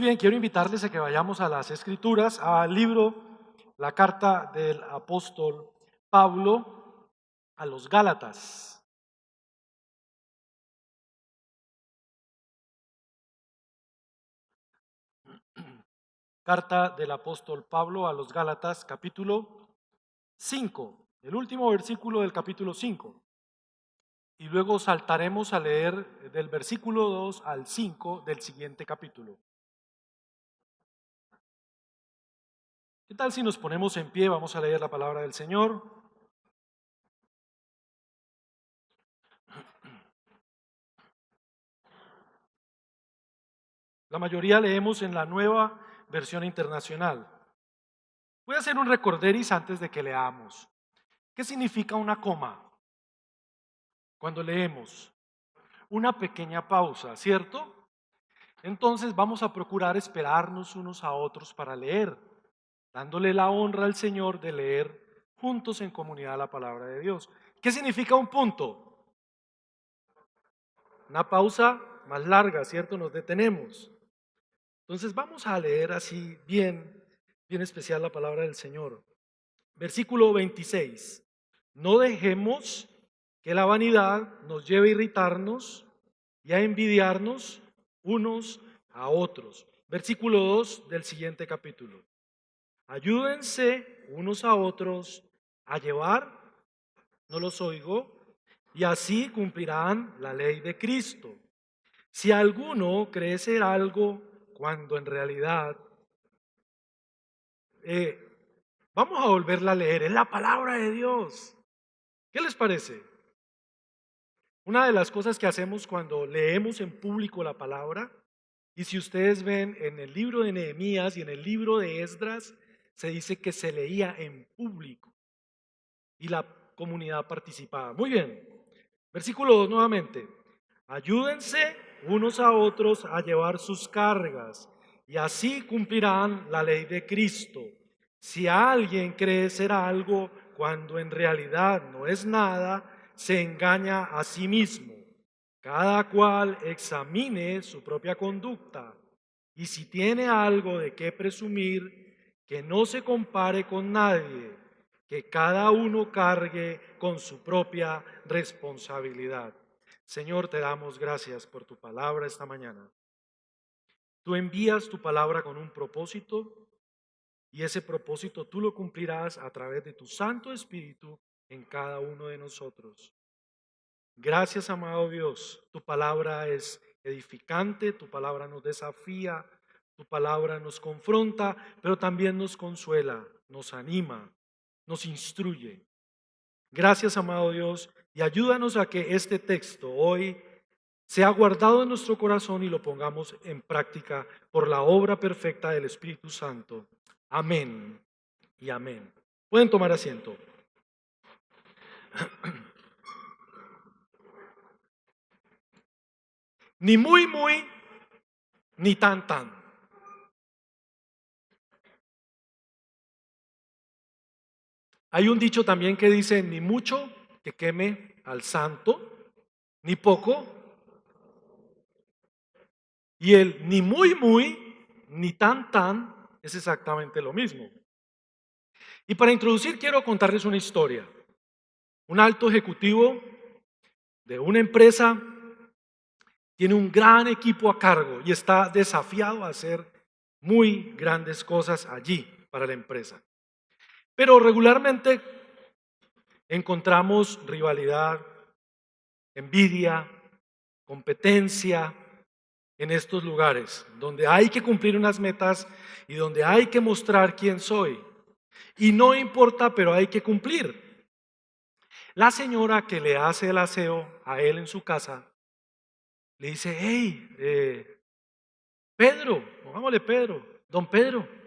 Muy bien, quiero invitarles a que vayamos a las Escrituras, al libro, la carta del apóstol Pablo a los Gálatas. Carta del apóstol Pablo a los Gálatas, capítulo 5, el último versículo del capítulo 5. Y luego saltaremos a leer del versículo 2 al 5 del siguiente capítulo. ¿Qué tal si nos ponemos en pie? Vamos a leer la palabra del Señor. La mayoría leemos en la Nueva Versión Internacional. Voy a hacer un recorderis antes de que leamos. ¿Qué significa una coma? Cuando leemos, una pequeña pausa, ¿cierto? Entonces vamos a procurar esperarnos unos a otros para leer, dándole la honra al Señor de leer juntos en comunidad la palabra de Dios. ¿Qué significa un punto? Una pausa más larga, ¿cierto? Nos detenemos. Entonces vamos a leer así bien especial la palabra del Señor. Versículo 26. No dejemos que la vanidad nos lleve a irritarnos y a envidiarnos unos a otros. Versículo 2 del siguiente capítulo. Ayúdense unos a otros a llevar, no los oigo, y así cumplirán la ley de Cristo. Si alguno cree ser algo cuando en realidad, vamos a volverla a leer, es la palabra de Dios. ¿Qué les parece? Una de las cosas que hacemos cuando leemos en público la palabra, y si ustedes ven en el libro de Nehemías y en el libro de Esdras, se dice que se leía en público y la comunidad participaba. Muy bien, versículo 2 nuevamente. Ayúdense unos a otros a llevar sus cargas y así cumplirán la ley de Cristo. Si alguien cree ser algo cuando en realidad no es nada, se engaña a sí mismo. Cada cual examine su propia conducta y si tiene algo de qué presumir, que no se compare con nadie, que cada uno cargue con su propia responsabilidad. Señor, te damos gracias por tu palabra esta mañana. Tú envías tu palabra con un propósito y ese propósito tú lo cumplirás a través de tu Santo Espíritu en cada uno de nosotros. Gracias, amado Dios. Tu palabra es edificante, tu palabra nos desafía, tu palabra nos confronta, pero también nos consuela, nos anima, nos instruye. Gracias, amado Dios, y ayúdanos a que este texto hoy sea guardado en nuestro corazón y lo pongamos en práctica por la obra perfecta del Espíritu Santo. Amén y amén. Pueden tomar asiento. Ni muy, muy, ni tan, tan. Hay un dicho también que dice, ni mucho que queme al santo, ni poco. Y el ni muy, ni tan, tan es exactamente lo mismo. Y para introducir quiero contarles una historia. Un alto ejecutivo de una empresa tiene un gran equipo a cargo y está desafiado a hacer muy grandes cosas allí para la empresa. Pero regularmente encontramos rivalidad, envidia, competencia en estos lugares, donde hay que cumplir unas metas y donde hay que mostrar quién soy. Y no importa, pero hay que cumplir. La señora que le hace el aseo a él en su casa le dice, hey, Pedro, pongámosle Pedro, don Pedro,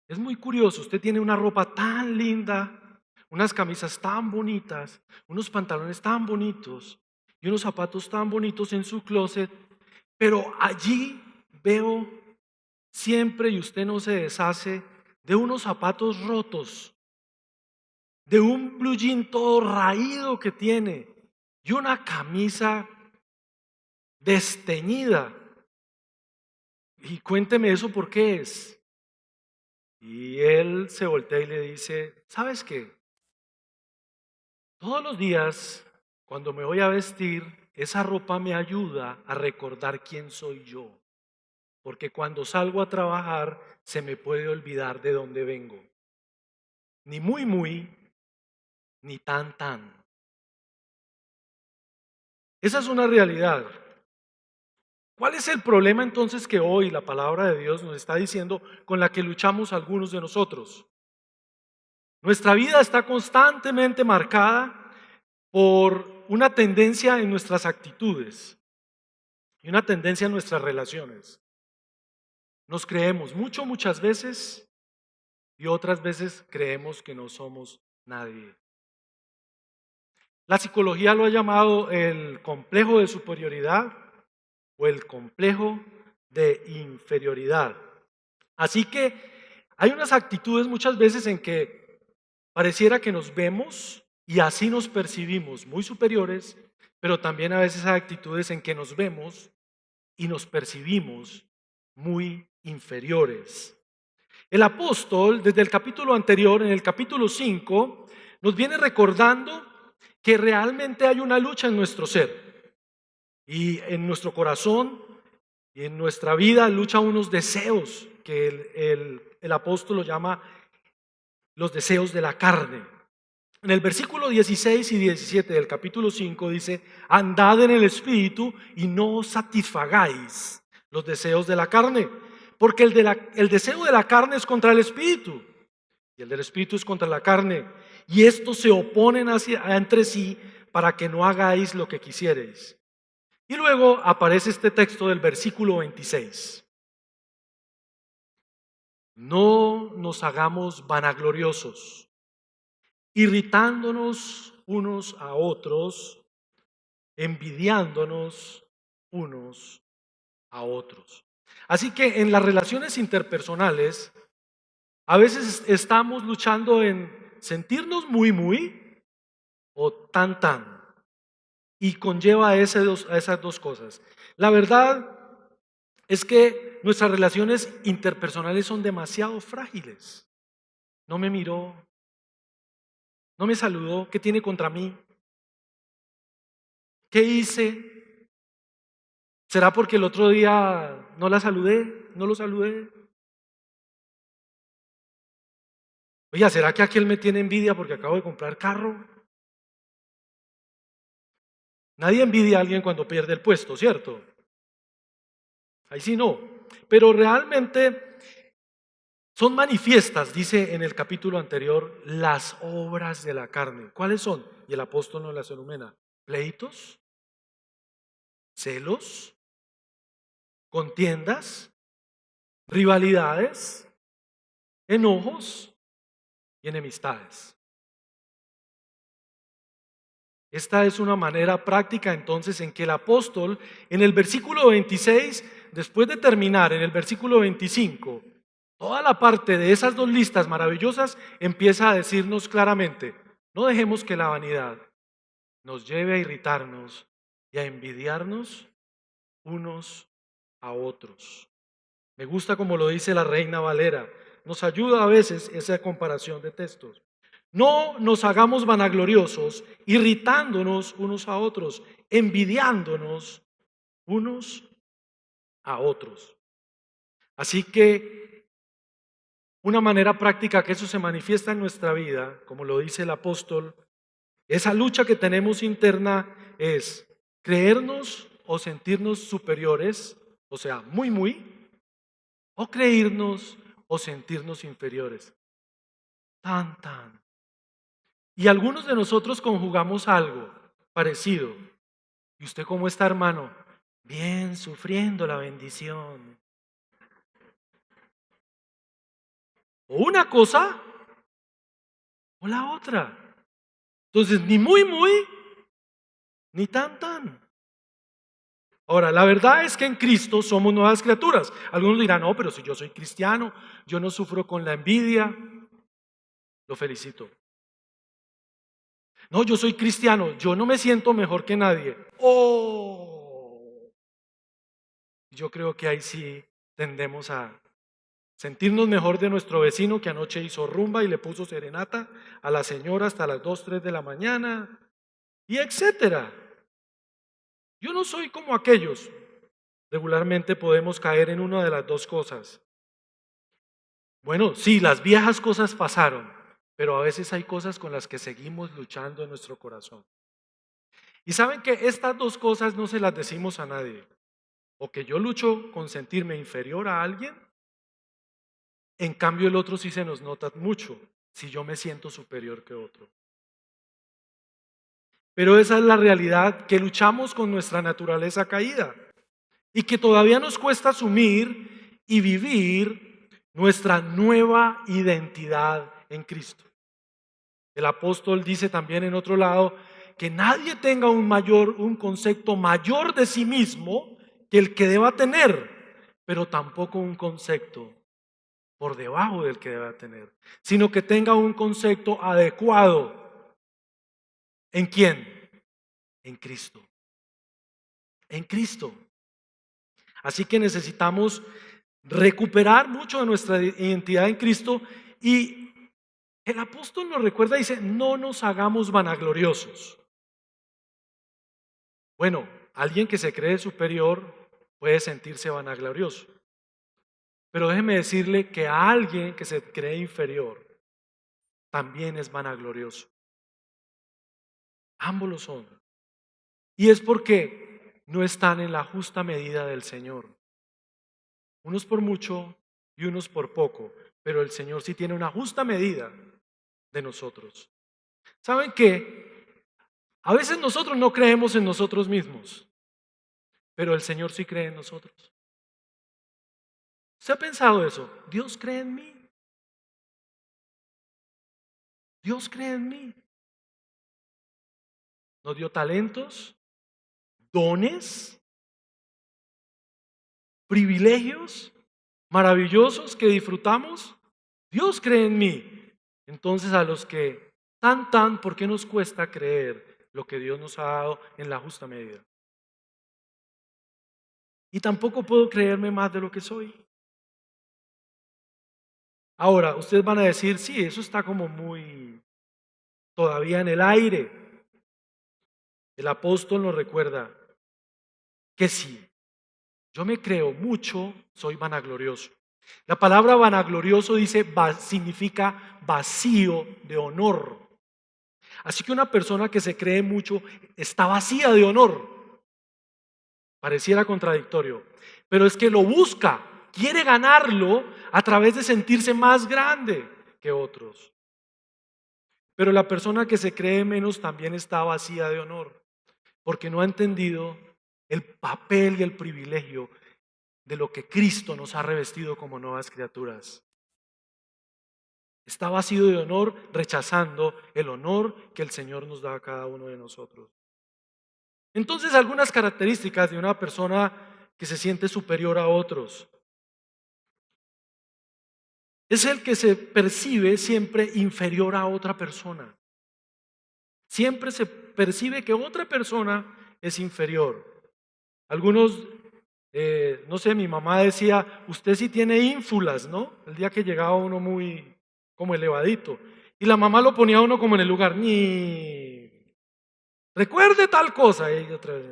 es muy curioso, usted tiene una ropa tan linda, unas camisas tan bonitas, unos pantalones tan bonitos y unos zapatos tan bonitos en su closet, pero allí veo siempre y usted no se deshace de unos zapatos rotos, de un blue jean todo raído que tiene y una camisa desteñida. Y cuénteme eso, ¿por qué es? Y él se voltea y le dice, ¿sabes qué? Todos los días, cuando me voy a vestir, esa ropa me ayuda a recordar quién soy yo. Porque cuando salgo a trabajar, se me puede olvidar de dónde vengo. Ni muy, muy, ni tan, tan. Esa es una realidad. ¿Cuál es el problema entonces que hoy la palabra de Dios nos está diciendo con la que luchamos algunos de nosotros? Nuestra vida está constantemente marcada por una tendencia en nuestras actitudes y una tendencia en nuestras relaciones. Nos creemos mucho, muchas veces, y otras veces creemos que no somos nadie. La psicología lo ha llamado el complejo de superioridad o el complejo de inferioridad. Así que hay unas actitudes muchas veces en que pareciera que nos vemos y así nos percibimos muy superiores, pero también a veces hay actitudes en que nos vemos y nos percibimos muy inferiores. El apóstol, desde el capítulo anterior, en el capítulo 5, nos viene recordando que realmente hay una lucha en nuestro ser y en nuestro corazón y en nuestra vida lucha unos deseos que el apóstol lo llama los deseos de la carne. En el versículo 16 y 17 del capítulo 5 dice, andad en el espíritu y no os satisfagáis los deseos de la carne, porque el deseo de la carne es contra el espíritu y el del espíritu es contra la carne, y estos se oponen entre sí para que no hagáis lo que quisierais. Y luego aparece este texto del versículo 26. No nos hagamos vanagloriosos, irritándonos unos a otros, envidiándonos unos a otros. Así que en las relaciones interpersonales, a veces estamos luchando en sentirnos muy, muy o tan, tan. Y conlleva a esas dos cosas. La verdad es que nuestras relaciones interpersonales son demasiado frágiles. No me miró, no me saludó, ¿qué tiene contra mí? ¿Qué hice? ¿Será porque el otro día no la saludé? ¿No lo saludé? Oye, ¿será que aquel me tiene envidia porque acabo de comprar carro? Nadie envidia a alguien cuando pierde el puesto, ¿cierto? Ahí sí no. Pero realmente son manifiestas, dice en el capítulo anterior, las obras de la carne. ¿Cuáles son? Y el apóstol nos las enumera. Pleitos, celos, contiendas, rivalidades, enojos y enemistades. Esta es una manera práctica entonces en que el apóstol en el versículo 26, después de terminar en el versículo 25, toda la parte de esas dos listas maravillosas empieza a decirnos claramente, no dejemos que la vanidad nos lleve a irritarnos y a envidiarnos unos a otros. Me gusta como lo dice la Reina Valera, nos ayuda a veces esa comparación de textos. No nos hagamos vanagloriosos, irritándonos unos a otros, envidiándonos unos a otros. Así que una manera práctica que eso se manifiesta en nuestra vida, como lo dice el apóstol, esa lucha que tenemos interna es creernos o sentirnos superiores, o sea, muy, muy, o creernos o sentirnos inferiores. Tan, tan. Y algunos de nosotros conjugamos algo parecido. ¿Y usted cómo está, hermano? Bien, sufriendo la bendición. O una cosa o la otra. Entonces, ni muy, muy, ni tan, tan. Ahora, la verdad es que en Cristo somos nuevas criaturas. Algunos dirán, no, pero si yo soy cristiano, yo no sufro con la envidia. Lo felicito. No, yo soy cristiano, yo no me siento mejor que nadie. Oh, yo creo que ahí sí tendemos a sentirnos mejor de nuestro vecino que anoche hizo rumba y le puso serenata a la señora hasta las 2, 3 de la mañana, y etcétera. Yo no soy como aquellos. Regularmente podemos caer en una de las dos cosas. Bueno, sí, las viejas cosas pasaron, pero a veces hay cosas con las que seguimos luchando en nuestro corazón. Y saben que estas dos cosas no se las decimos a nadie. O que yo lucho con sentirme inferior a alguien, en cambio el otro sí se nos nota mucho si yo me siento superior que otro. Pero esa es la realidad, que luchamos con nuestra naturaleza caída y que todavía nos cuesta asumir y vivir nuestra nueva identidad en Cristo. El apóstol dice también en otro lado que nadie tenga un concepto mayor de sí mismo que el que deba tener, pero tampoco un concepto por debajo del que deba tener, sino que tenga un concepto adecuado. ¿En quién? En Cristo. En Cristo. Así que necesitamos recuperar mucho de nuestra identidad en Cristo, y el apóstol nos recuerda, dice, no nos hagamos vanagloriosos. Bueno, alguien que se cree superior puede sentirse vanaglorioso, pero déjeme decirle que a alguien que se cree inferior también es vanaglorioso. Ambos lo son. Y es porque no están en la justa medida del Señor. Unos por mucho y unos por poco, pero el Señor sí tiene una justa medida de nosotros. ¿Saben qué? A veces nosotros no creemos en nosotros mismos, pero el Señor sí cree en nosotros. ¿Se ha pensado eso? Dios cree en mí. Dios cree en mí. Nos dio talentos, dones, privilegios maravillosos que disfrutamos. Dios cree en mí. Entonces a los que ¿por qué nos cuesta creer lo que Dios nos ha dado en la justa medida? Y tampoco puedo creerme más de lo que soy. Ahora, ustedes van a decir, sí, eso está como muy todavía en el aire. El apóstol nos recuerda que sí, yo me creo mucho, soy vanaglorioso. La palabra vanaglorioso significa vacío de honor. Así que una persona que se cree mucho está vacía de honor. Pareciera contradictorio, pero es que lo busca, quiere ganarlo a través de sentirse más grande que otros. Pero la persona que se cree menos también está vacía de honor, porque no ha entendido el papel y el privilegio de lo que Cristo nos ha revestido como nuevas criaturas. Está vacío de honor, rechazando el honor que el Señor nos da a cada uno de nosotros. Entonces, algunas características de una persona que se siente superior a otros. Es el que se percibe siempre inferior a otra persona. Siempre se percibe que otra persona es inferior. Algunos, no sé, mi mamá decía, usted sí tiene ínfulas, ¿no? El día que llegaba uno muy como elevadito. Y la mamá lo ponía a uno como en el lugar, ni recuerde tal cosa. Y otra vez,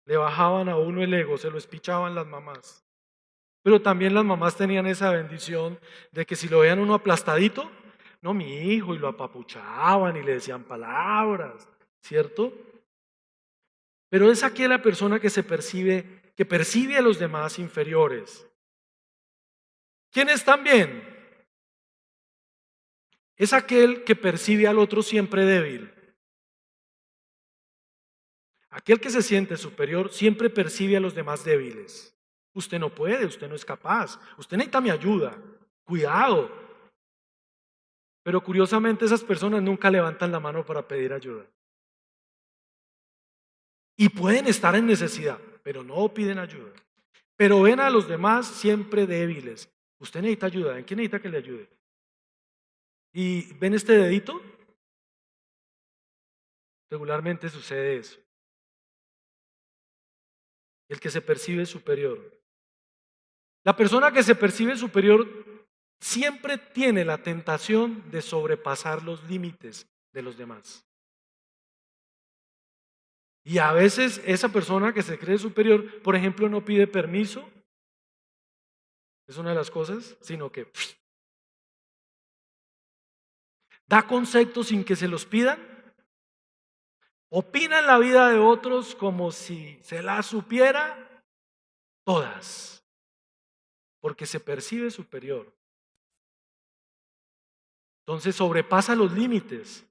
le bajaban a uno el ego, se lo espichaban las mamás. Pero también las mamás tenían esa bendición de que si lo veían uno aplastadito, no, mi hijo, y lo apapuchaban y le decían palabras, ¿cierto? Pero es aquella persona que percibe a los demás inferiores. ¿Quién es también? Es aquel que percibe al otro siempre débil. Aquel que se siente superior siempre percibe a los demás débiles. Usted no puede, usted no es capaz, usted necesita mi ayuda. Cuidado. Pero curiosamente esas personas nunca levantan la mano para pedir ayuda. Y pueden estar en necesidad, pero no piden ayuda. Pero ven a los demás siempre débiles. Usted necesita ayuda, ¿en quién necesita que le ayude? ¿Y ven este dedito? Regularmente sucede eso. el que se percibe superior. La persona que se percibe superior siempre tiene la tentación de sobrepasar los límites de los demás. Y a veces esa persona que se cree superior, por ejemplo, no pide permiso, es una de las cosas, sino que da conceptos sin que se los pidan, opina en la vida de otros como si se las supiera todas, porque se percibe superior. Entonces sobrepasa los límites.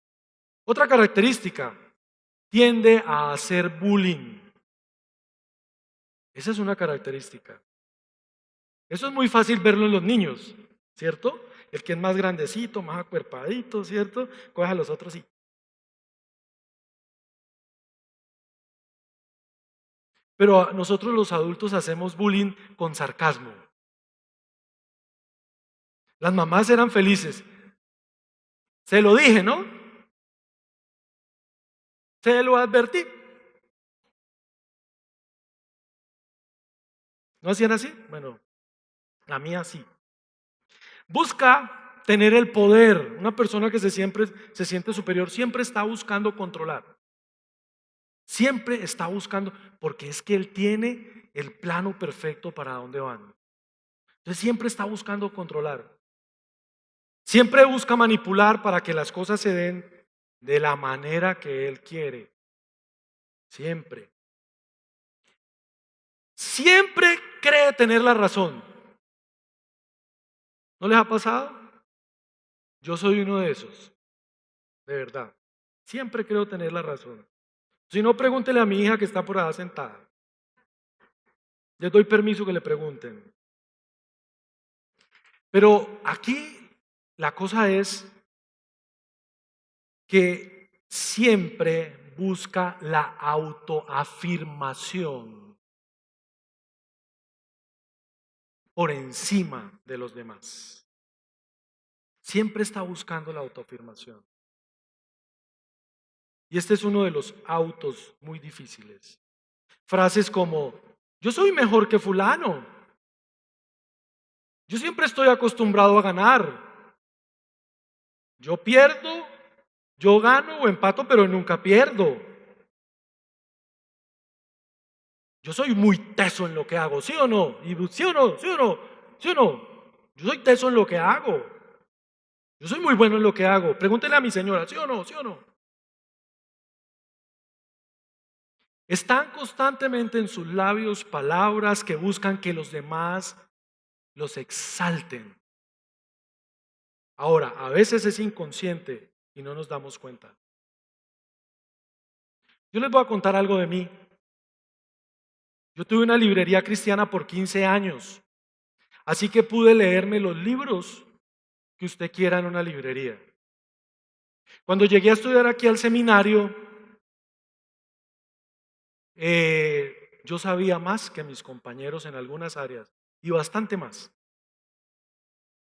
Otra característica, tiende a hacer bullying. Esa es una característica. Eso es muy fácil verlo en los niños, ¿cierto? El que es más grandecito, más acuerpadito, ¿cierto? Coge a los otros y... Pero nosotros los adultos hacemos bullying con sarcasmo. Las mamás eran felices. Se lo dije, ¿no? Se lo advertí. ¿No hacían así? Bueno, la mía sí. Busca tener el poder. Una persona que siempre se siente superior siempre está buscando controlar. Siempre está buscando, porque es que él tiene el plano perfecto para dónde van. Entonces siempre está buscando controlar. Siempre busca manipular para que las cosas se den de la manera que él quiere. Siempre. Siempre cree tener la razón. ¿No les ha pasado? Yo soy uno de esos, de verdad. Siempre creo tener la razón. Si no, pregúntele a mi hija que está por allá sentada. Les doy permiso que le pregunten. Pero aquí la cosa es que siempre busca la autoafirmación por encima de los demás. Siempre está buscando la autoafirmación. Y este es uno de los autos muy difíciles. Frases como, yo soy mejor que fulano. Yo siempre estoy acostumbrado a ganar. Yo pierdo, yo gano o empato, pero nunca pierdo. Yo soy muy teso en lo que hago, ¿sí o no? ¿Y sí o no? ¿Sí o no? ¿Sí o no? Yo soy teso en lo que hago. Yo soy muy bueno en lo que hago. Pregúntele a mi señora, ¿sí o no? ¿Sí o no? Están constantemente en sus labios palabras que buscan que los demás los exalten. Ahora, a veces es inconsciente y no nos damos cuenta. Yo les voy a contar algo de mí. Yo tuve una librería cristiana por 15 años, así que pude leerme los libros que usted quiera en una librería. Cuando llegué a estudiar aquí al seminario, yo sabía más que mis compañeros en algunas áreas y bastante más.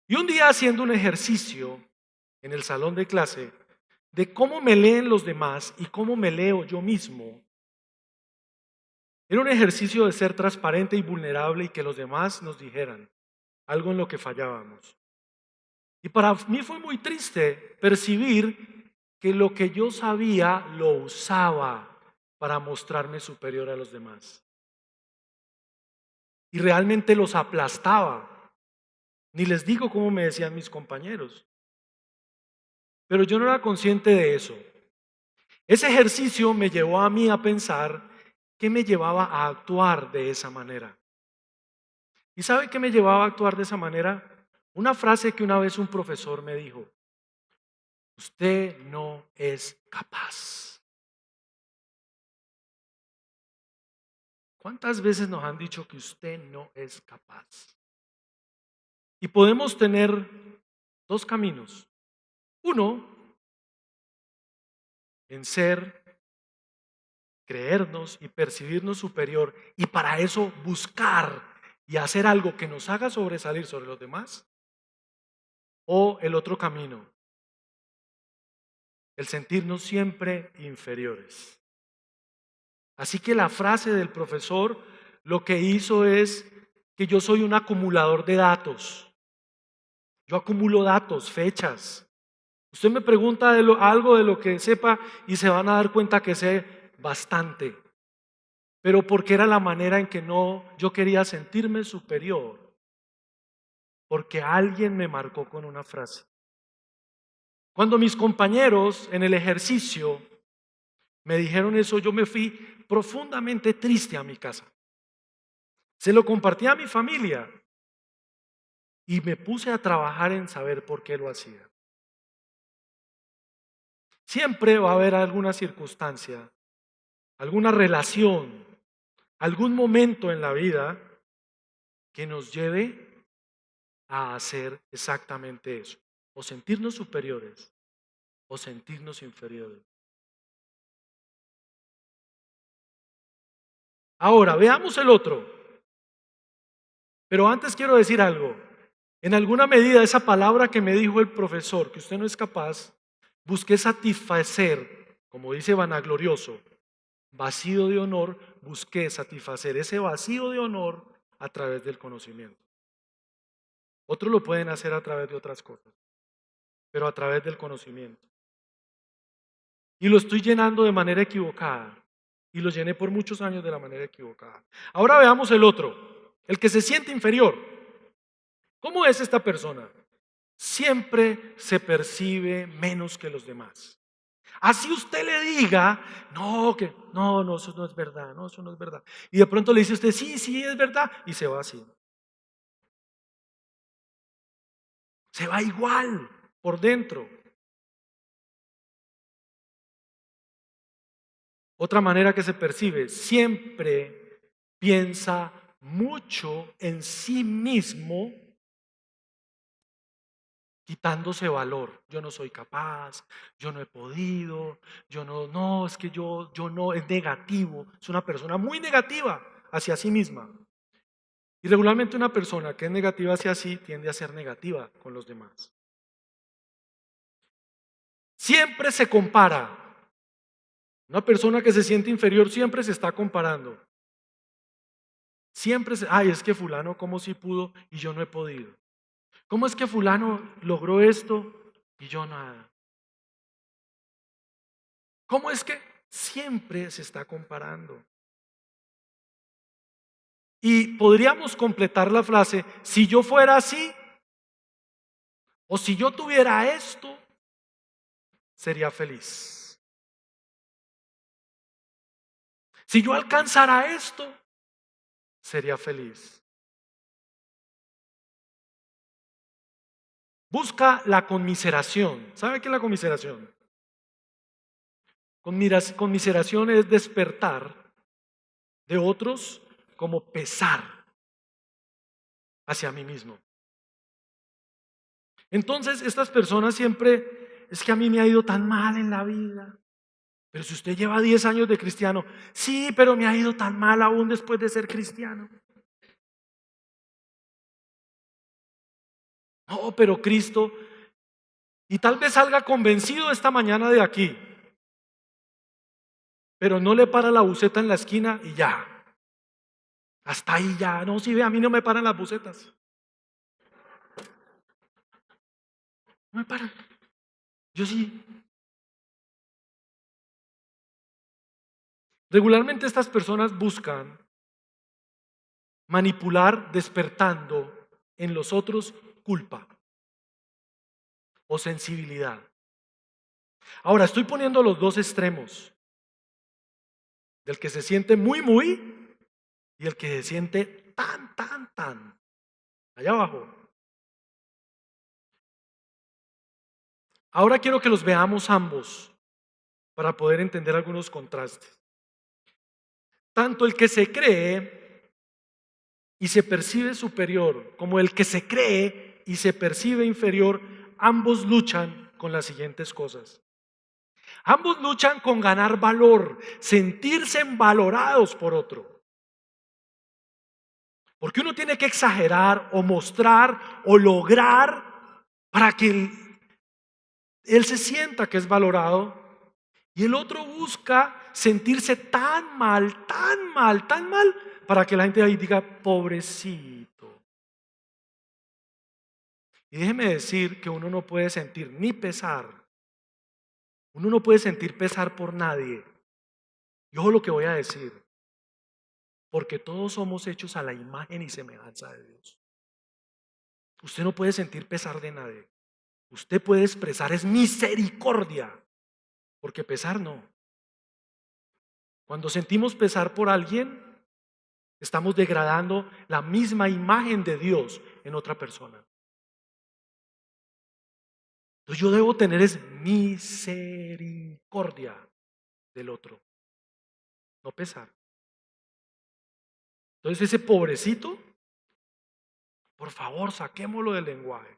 Y un día haciendo un ejercicio en el salón de clase de cómo me leen los demás y cómo me leo yo mismo, era un ejercicio de ser transparente y vulnerable y que los demás nos dijeran algo en lo que fallábamos. Y para mí fue muy triste percibir que lo que yo sabía lo usaba para mostrarme superior a los demás. Y realmente los aplastaba. Ni les digo cómo me decían mis compañeros. Pero yo no era consciente de eso. Ese ejercicio me llevó a mí a pensar qué me llevaba a actuar de esa manera. ¿Y sabe qué me llevaba a actuar de esa manera? Una frase que una vez un profesor me dijo: usted no es capaz. ¿Cuántas veces nos han dicho que usted no es capaz? Y podemos tener dos caminos. Uno, en ser, creernos y percibirnos superior, y para eso buscar y hacer algo que nos haga sobresalir sobre los demás. O el otro camino, el sentirnos siempre inferiores. Así que la frase del profesor lo que hizo es que yo soy un acumulador de datos. Yo acumulo datos, fechas. Usted me pregunta algo de lo que sepa y se van a dar cuenta que sé bastante. Pero porque era la manera en que yo quería sentirme superior. Porque alguien me marcó con una frase. Cuando mis compañeros en el ejercicio me dijeron eso, yo me fui profundamente triste a mi casa. Se lo compartí a mi familia y me puse a trabajar en saber por qué lo hacía. Siempre va a haber alguna circunstancia, alguna relación, algún momento en la vida que nos lleve a hacer exactamente eso, o sentirnos superiores o sentirnos inferiores. Ahora, veamos el otro. Pero antes quiero decir algo. En alguna medida esa palabra que me dijo el profesor, que usted no es capaz, busqué satisfacer, como dice vanaglorioso, vacío de honor, busqué satisfacer ese vacío de honor a través del conocimiento. Otros lo pueden hacer a través de otras cosas, pero a través del conocimiento. Y lo estoy llenando de manera equivocada. Y lo llené por muchos años de la manera equivocada. Ahora veamos el otro, el que se siente inferior. ¿Cómo es esta persona? Siempre se percibe menos que los demás. Así usted le diga, no, eso no es verdad, no, eso no es verdad. Y de pronto le dice usted, sí, sí, es verdad, y se va así. Se va igual por dentro. Otra manera que se percibe, siempre piensa mucho en sí mismo, quitándose valor. Yo no soy capaz, yo no he podido, yo no, es que yo no, es negativo. Es una persona muy negativa hacia sí misma. Y regularmente una persona que es negativa hacia sí tiende a ser negativa con los demás. Siempre se compara. Una persona que se siente inferior siempre se está comparando. Siempre es que fulano cómo sí pudo y yo no he podido. ¿Cómo es que fulano logró esto y yo nada? ¿Cómo es que siempre se está comparando? Y podríamos completar la frase, si yo fuera así, o si yo tuviera esto, sería feliz. Si yo alcanzara esto, sería feliz. Busca la conmiseración. ¿Sabe qué es la conmiseración? Conmiseración es despertar de otros como pesar hacia mí mismo. Entonces, estas personas siempre, es que a mí me ha ido tan mal en la vida. Pero si usted lleva 10 años de cristiano, sí, pero me ha ido tan mal aún después de ser cristiano. No, pero Cristo, y tal vez salga convencido esta mañana de aquí, pero no le para la buceta en la esquina y ya. Hasta ahí ya. No, si ve, a mí no me paran las bucetas. No me paran. Yo sí. Regularmente estas personas buscan manipular despertando en los otros culpa o sensibilidad. Ahora estoy poniendo los dos extremos, del que se siente muy y el que se siente tan, allá abajo. Ahora quiero que los veamos ambos para poder entender algunos contrastes. Tanto el que se cree y se percibe superior como el que se cree y se percibe inferior, ambos luchan con las siguientes cosas. Ambos luchan con ganar valor, sentirse valorados por otro. Porque uno tiene que exagerar o mostrar o lograr para que él se sienta que es valorado, y el otro busca sentirse tan mal, para que la gente ahí diga, pobrecito. Y déjeme decir que uno no puede sentir ni pesar, uno no puede sentir pesar por nadie. Y ojo lo que voy a decir, porque todos somos hechos a la imagen y semejanza de Dios. Usted no puede sentir pesar de nadie. Usted puede expresar es misericordia, porque pesar no. Cuando sentimos pesar por alguien, estamos degradando la misma imagen de Dios en otra persona. Entonces yo debo tener es misericordia del otro, no pesar. Entonces ese pobrecito, por favor, saquémoslo del lenguaje.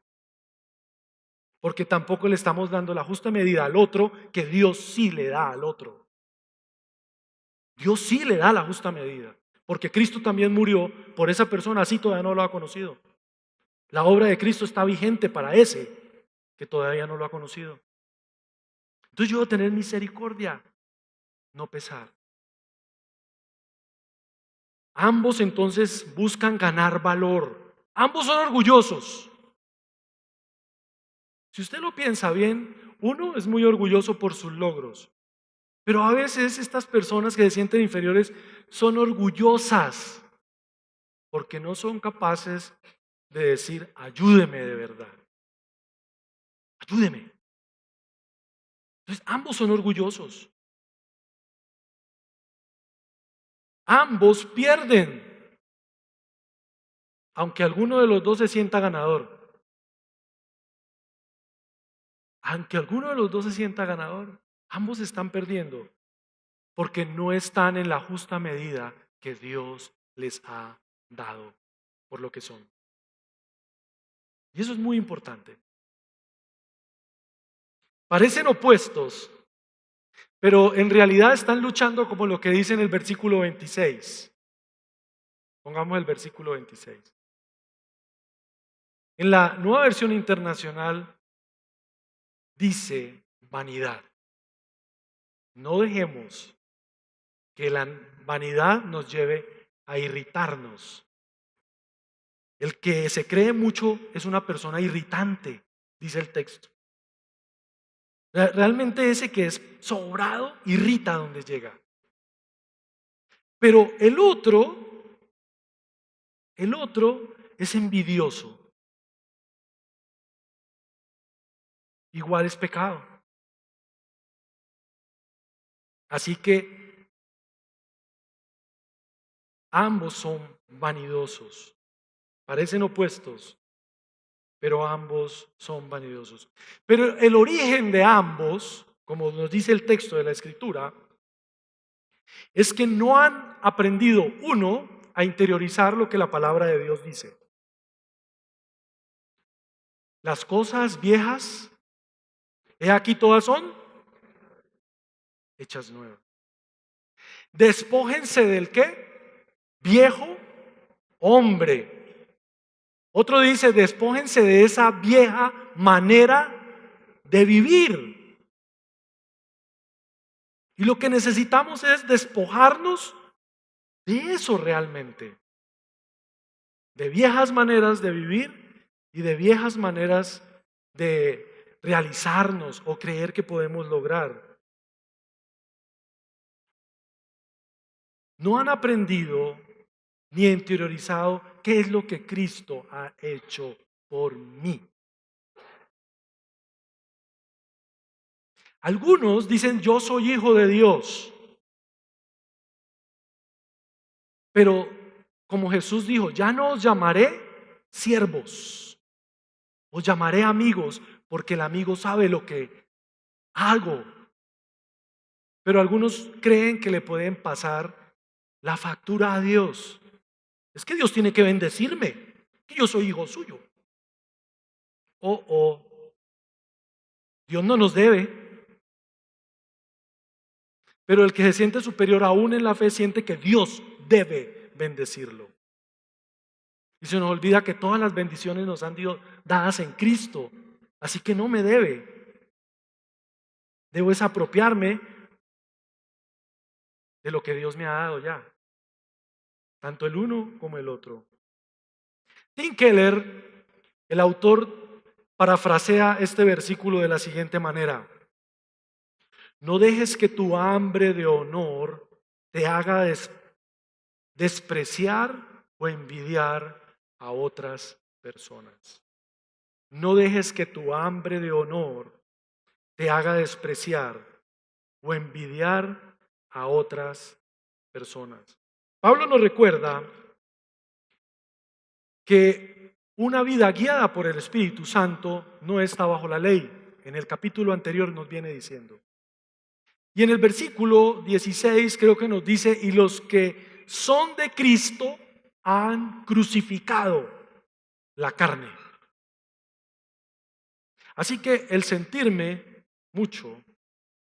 Porque tampoco le estamos dando la justa medida al otro que Dios sí le da al otro. Dios sí le da la justa medida. Porque Cristo también murió por esa persona, así todavía no lo ha conocido. La obra de Cristo está vigente para ese que todavía no lo ha conocido. Entonces yo debo tener misericordia, no pesar. Ambos entonces buscan ganar valor. Ambos son orgullosos. Si usted lo piensa bien, uno es muy orgulloso por sus logros, pero a veces estas personas que se sienten inferiores son orgullosas porque no son capaces de decir, ayúdeme de verdad, ayúdeme. Entonces ambos son orgullosos, ambos pierden, aunque alguno de los dos se sienta ganador. Aunque alguno de los dos se sienta ganador, ambos están perdiendo porque no están en la justa medida que Dios les ha dado por lo que son. Y eso es muy importante. Parecen opuestos, pero en realidad están luchando como lo que dice en el versículo 26. Pongamos el versículo 26. En la Nueva Versión Internacional dice vanidad. No dejemos que la vanidad nos lleve a irritarnos. El que se cree mucho es una persona irritante, dice el texto. Realmente ese que es sobrado irrita donde llega. Pero el otro es envidioso. Igual es pecado. Así que ambos son vanidosos. Parecen opuestos, pero ambos son vanidosos. Pero el origen de ambos, como nos dice el texto de la Escritura, es que no han aprendido, uno, a interiorizar lo que la palabra de Dios dice. Las cosas viejas, he aquí todas son hechas nuevas. Despójense del ¿qué? Viejo hombre. Otro dice, despójense de esa vieja manera de vivir. Y lo que necesitamos es despojarnos de eso realmente. De viejas maneras de vivir y de viejas maneras de realizarnos o creer que podemos lograr. No han aprendido ni interiorizado qué es lo que Cristo ha hecho por mí. Algunos dicen, yo soy hijo de Dios. Pero como Jesús dijo, ya no os llamaré siervos, os llamaré amigos, porque el amigo sabe lo que hago. Pero algunos creen que le pueden pasar la factura a Dios. Es que Dios tiene que bendecirme, que yo soy hijo suyo. Dios no nos debe. Pero el que se siente superior aún en la fe siente que Dios debe bendecirlo. Y se nos olvida que todas las bendiciones nos han sido dadas en Cristo. Así que no me debe. Debo es apropiarme de lo que Dios me ha dado ya. tanto el uno como el otro. Tim Keller, el autor, parafrasea este versículo de la siguiente manera: no dejes que tu hambre de honor te haga despreciar o envidiar a otras personas. No dejes que tu hambre de honor te haga despreciar o envidiar a otras personas. Pablo nos recuerda que una vida guiada por el Espíritu Santo no está bajo la ley. En el capítulo anterior nos viene diciendo. Y en el versículo 16 creo que nos dice: y los que son de Cristo han crucificado la carne. Así que el sentirme mucho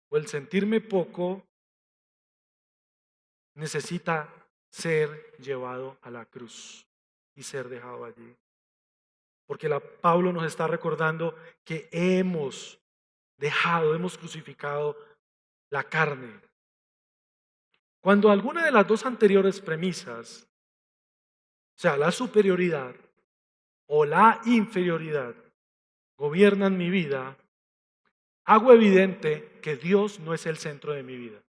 o el sentirme poco necesita ser llevado a la cruz y ser dejado allí. Porque Pablo nos está recordando que hemos crucificado la carne. Cuando alguna de las dos anteriores premisas, o sea, la superioridad o la inferioridad, gobiernan mi vida, hago evidente que Dios no es el centro de mi vida.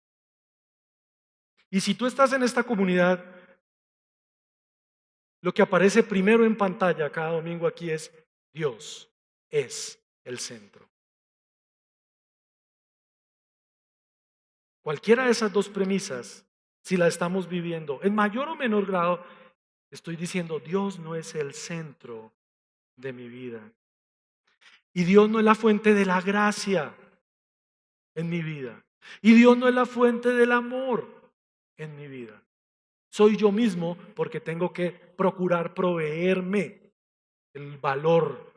Y si tú estás en esta comunidad, lo que aparece primero en pantalla cada domingo aquí es: Dios es el centro. Cualquiera de esas dos premisas, si la estamos viviendo en mayor o menor grado, estoy diciendo: Dios no es el centro de mi vida. Y Dios no es la fuente de la gracia en mi vida. Y Dios no es la fuente del amor en mi vida. Soy yo mismo, porque tengo que procurar proveerme el valor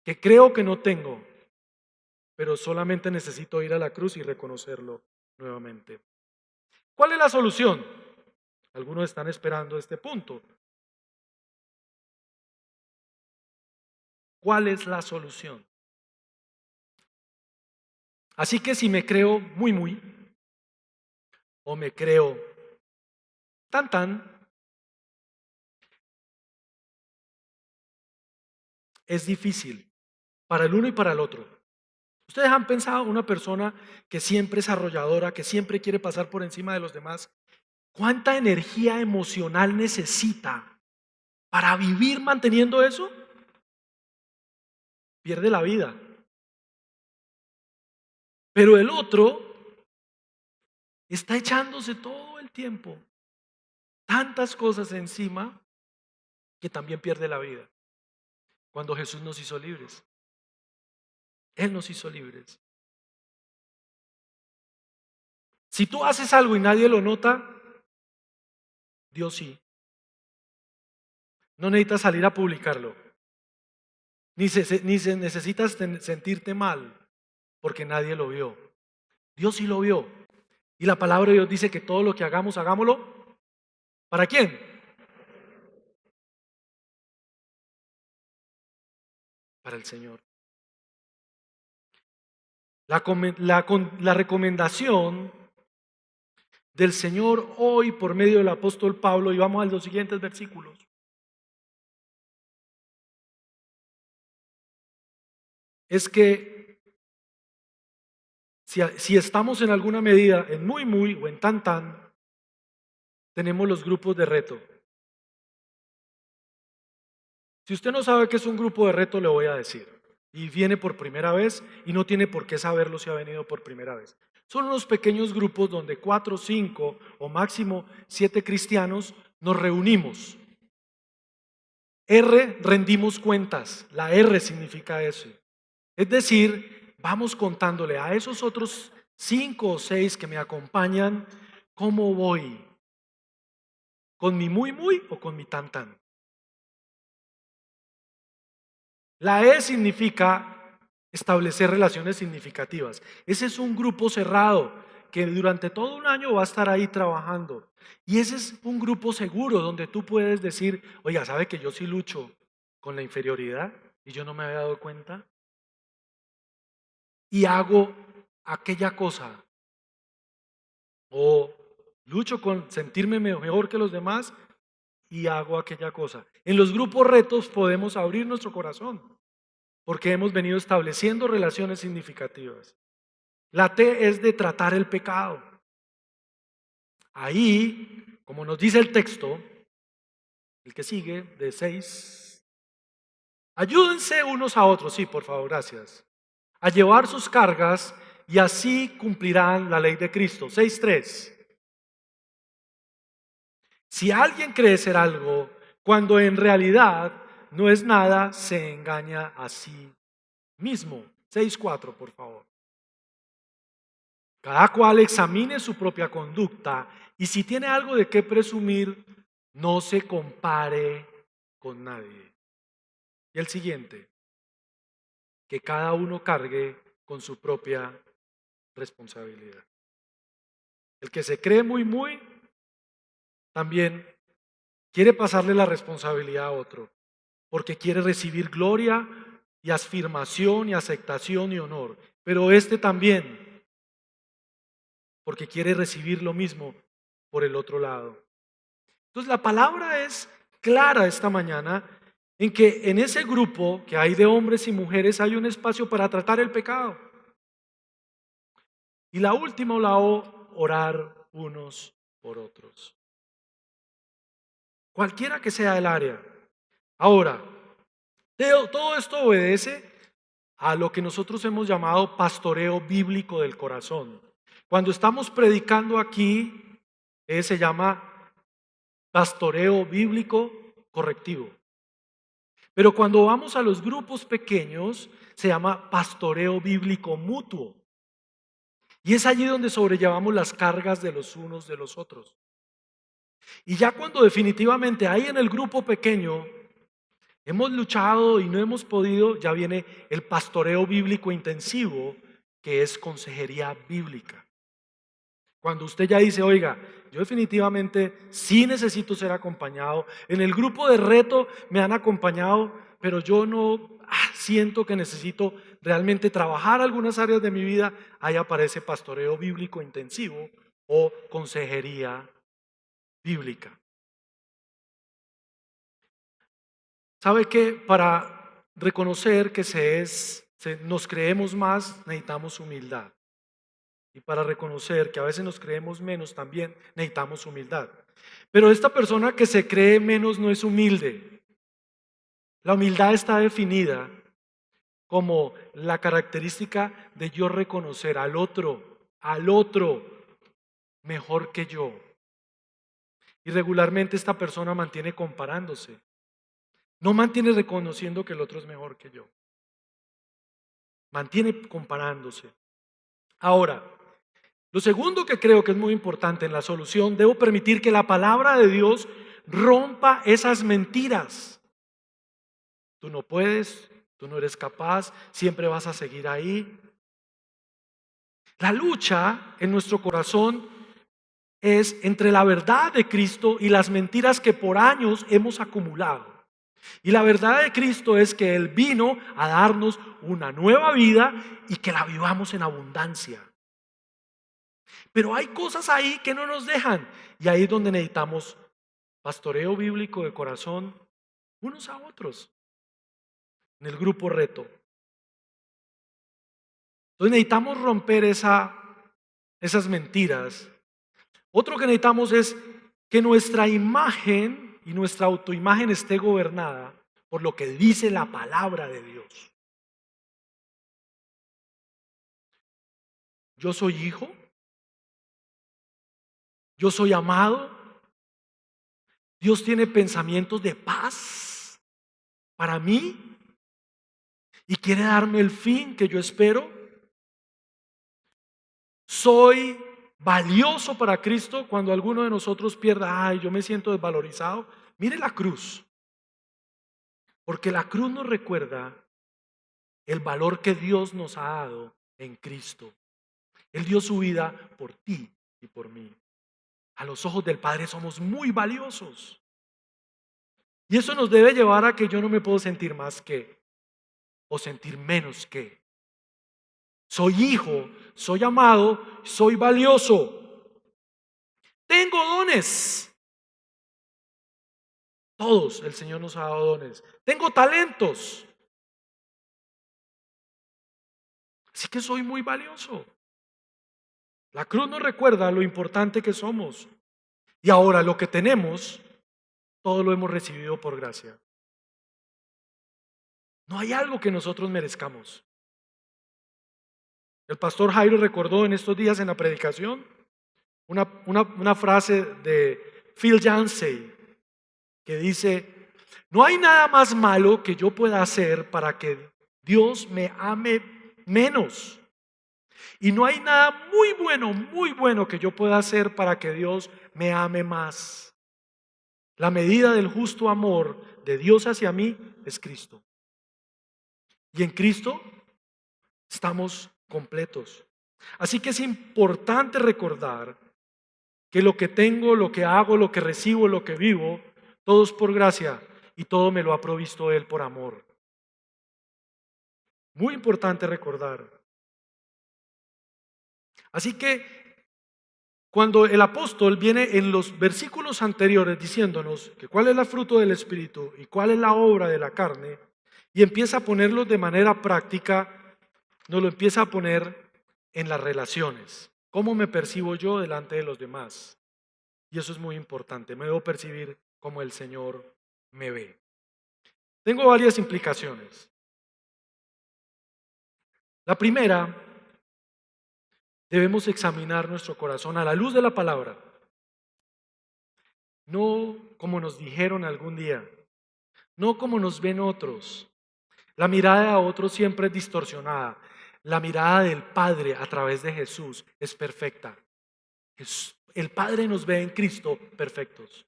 que creo que no tengo, pero solamente necesito ir a la cruz y reconocerlo nuevamente. ¿Cuál es la solución? Algunos están esperando este punto. ¿Cuál es la solución? Así que si me creo muy, o me creo tan, es difícil para el uno y para el otro. ¿Ustedes han pensado una persona que siempre es arrolladora, que siempre quiere pasar por encima de los demás? ¿Cuánta energía emocional necesita para vivir manteniendo eso? Pierde la vida. Pero el otro está echándose todo el tiempo tantas cosas encima que también pierde la vida. Cuando Jesús nos hizo libres, Él nos hizo libres. Si tú haces algo y nadie lo nota, Dios sí. No necesitas salir a publicarlo, ni necesitas sentirte mal porque nadie lo vio. Dios sí lo vio. Y la palabra de Dios dice que todo lo que hagamos, hagámoslo. ¿Para quién? Para el Señor. La recomendación del Señor hoy por medio del apóstol Pablo, y vamos a los siguientes versículos, es que si estamos en alguna medida en muy o en tan, tenemos los grupos de reto. Si usted no sabe qué es un grupo de reto, le voy a decir. Y viene por primera vez y no tiene por qué saberlo si ha venido por primera vez. Son unos pequeños grupos donde 4, 5 o máximo 7 cristianos nos reunimos. Rendimos cuentas. La R significa eso. Es decir, vamos contándole a esos otros 5 o 6 que me acompañan cómo voy. ¿Con mi muy o con mi tan? La E significa establecer relaciones significativas. Ese es un grupo cerrado que durante todo un año va a estar ahí trabajando. Y ese es un grupo seguro donde tú puedes decir: oiga, ¿sabe que yo sí lucho con la inferioridad y yo no me había dado cuenta? Y hago aquella cosa, o lucho con sentirme mejor que los demás y hago aquella cosa. En los grupos retos podemos abrir nuestro corazón porque hemos venido estableciendo relaciones significativas. La T es de tratar el pecado. Ahí, como nos dice el texto, el que sigue, de 6, ayúdense unos a otros, sí, por favor, gracias, a llevar sus cargas y así cumplirán la ley de Cristo. 6:3. Si alguien cree ser algo, cuando en realidad no es nada, se engaña a sí mismo. 6:4, por favor. Cada cual examine su propia conducta y si tiene algo de qué presumir, no se compare con nadie. Y el siguiente, que cada uno cargue con su propia responsabilidad. El que se cree muy, también quiere pasarle la responsabilidad a otro, porque quiere recibir gloria y afirmación y aceptación y honor. Pero este también, porque quiere recibir lo mismo por el otro lado. Entonces la palabra es clara esta mañana en que en ese grupo que hay de hombres y mujeres hay un espacio para tratar el pecado. Y la última, orar unos por otros. Cualquiera que sea el área. Ahora, todo esto obedece a lo que nosotros hemos llamado pastoreo bíblico del corazón. Cuando estamos predicando aquí, se llama pastoreo bíblico correctivo. Pero cuando vamos a los grupos pequeños, se llama pastoreo bíblico mutuo. Y es allí donde sobrellevamos las cargas de los unos de los otros. Y ya cuando definitivamente ahí en el grupo pequeño hemos luchado y no hemos podido, ya viene el pastoreo bíblico intensivo, que es consejería bíblica. Cuando usted ya dice, oiga, yo definitivamente sí necesito ser acompañado. En el grupo de reto me han acompañado, pero yo no siento que necesito realmente trabajar algunas áreas de mi vida. Ahí aparece pastoreo bíblico intensivo o consejería bíblica. ¿Sabe que para reconocer que nos creemos más, necesitamos humildad? Y para reconocer que a veces nos creemos menos, también necesitamos humildad. Pero esta persona que se cree menos no es humilde. La humildad está definida como la característica de yo reconocer al otro mejor que yo. Y regularmente esta persona mantiene comparándose. No mantiene reconociendo que el otro es mejor que yo. Mantiene comparándose. Ahora, lo segundo que creo que es muy importante en la solución, debo permitir que la palabra de Dios rompa esas mentiras. Tú no puedes, tú no eres capaz, siempre vas a seguir ahí. La lucha en nuestro corazón es entre la verdad de Cristo y las mentiras que por años hemos acumulado. Y la verdad de Cristo es que Él vino a darnos una nueva vida y que la vivamos en abundancia. Pero hay cosas ahí que no nos dejan. Y ahí es donde necesitamos pastoreo bíblico de corazón unos a otros. En el grupo reto. Entonces necesitamos romper esas mentiras. Otro que necesitamos es que nuestra imagen y nuestra autoimagen esté gobernada por lo que dice la palabra de Dios. Yo soy hijo. Yo soy amado. Dios tiene pensamientos de paz para mí y quiere darme el fin que yo espero. Soy valioso para Cristo. Cuando alguno de nosotros pierda, yo me siento desvalorizado. Mire la cruz, porque la cruz nos recuerda el valor que Dios nos ha dado en Cristo. Él dio su vida por ti y por mí. A los ojos del Padre somos muy valiosos. Y eso nos debe llevar a que yo no me puedo sentir más que o sentir menos que. Soy hijo, soy amado, soy valioso. Tengo dones. Todos el Señor nos ha dado dones. Tengo talentos. Así que soy muy valioso. La cruz nos recuerda lo importante que somos. Y ahora lo que tenemos, todo lo hemos recibido por gracia. No hay algo que nosotros merezcamos. El pastor Jairo recordó en estos días en la predicación una frase de Phil Yancey que dice: no hay nada más malo que yo pueda hacer para que Dios me ame menos. Y no hay nada muy bueno que yo pueda hacer para que Dios me ame más. La medida del justo amor de Dios hacia mí es Cristo. Y en Cristo estamos completos. Así que es importante recordar que lo que tengo, lo que hago, lo que recibo, lo que vivo, todo es por gracia y todo me lo ha provisto Él por amor. Muy importante recordar. Así que cuando el apóstol viene en los versículos anteriores diciéndonos que cuál es el fruto del Espíritu y cuál es la obra de la carne, y empieza a ponerlos de manera práctica, nos lo empieza a poner en las relaciones. ¿Cómo me percibo yo delante de los demás? Y eso es muy importante. Me debo percibir como el Señor me ve. Tengo varias implicaciones. La primera, debemos examinar nuestro corazón a la luz de la palabra. No como nos dijeron algún día, no como nos ven otros. La mirada a otros siempre es distorsionada. La mirada del Padre a través de Jesús es perfecta. El Padre nos ve en Cristo perfectos.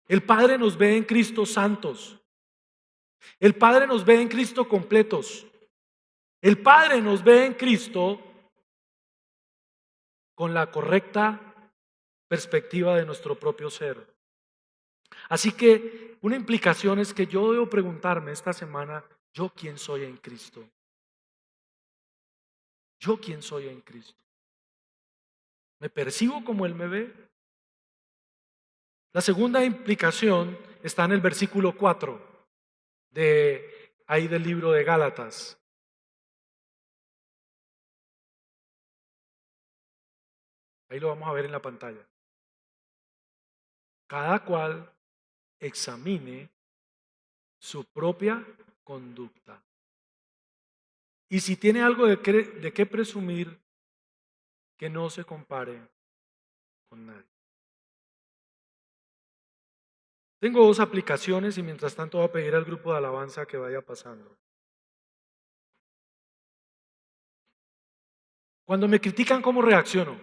El Padre nos ve en Cristo santos. El Padre nos ve en Cristo completos. El Padre nos ve en Cristo con la correcta perspectiva de nuestro propio ser. Así que una implicación es que yo debo preguntarme esta semana: ¿yo quién soy en Cristo? ¿Yo quién soy en Cristo? ¿Me percibo como Él me ve? La segunda implicación está en el versículo 4 de ahí del libro de Gálatas. Ahí lo vamos a ver en la pantalla. Cada cual examine su propia conducta. Y si tiene algo de qué presumir, que no se compare con nadie. Tengo dos aplicaciones y mientras tanto voy a pedir al grupo de alabanza que vaya pasando. Cuando me critican, ¿cómo reacciono?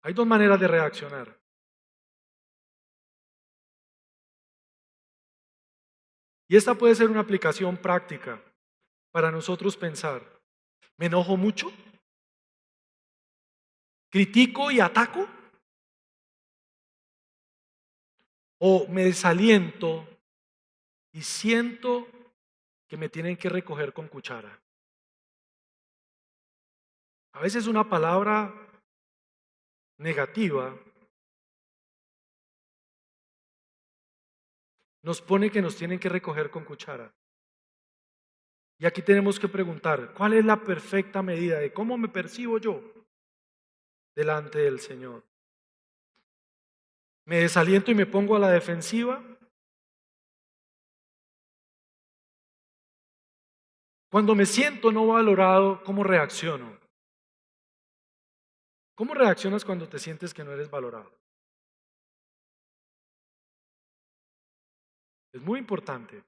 Hay dos maneras de reaccionar. Y esta puede ser una aplicación práctica para nosotros pensar: ¿me enojo mucho? ¿Critico y ataco? ¿O me desaliento y siento que me tienen que recoger con cuchara? A veces una palabra negativa nos pone que nos tienen que recoger con cuchara. Y aquí tenemos que preguntar: ¿cuál es la perfecta medida de cómo me percibo yo delante del Señor? ¿Me desaliento y me pongo a la defensiva? Cuando me siento no valorado, ¿cómo reacciono? ¿Cómo reaccionas cuando te sientes que no eres valorado? Es muy importante.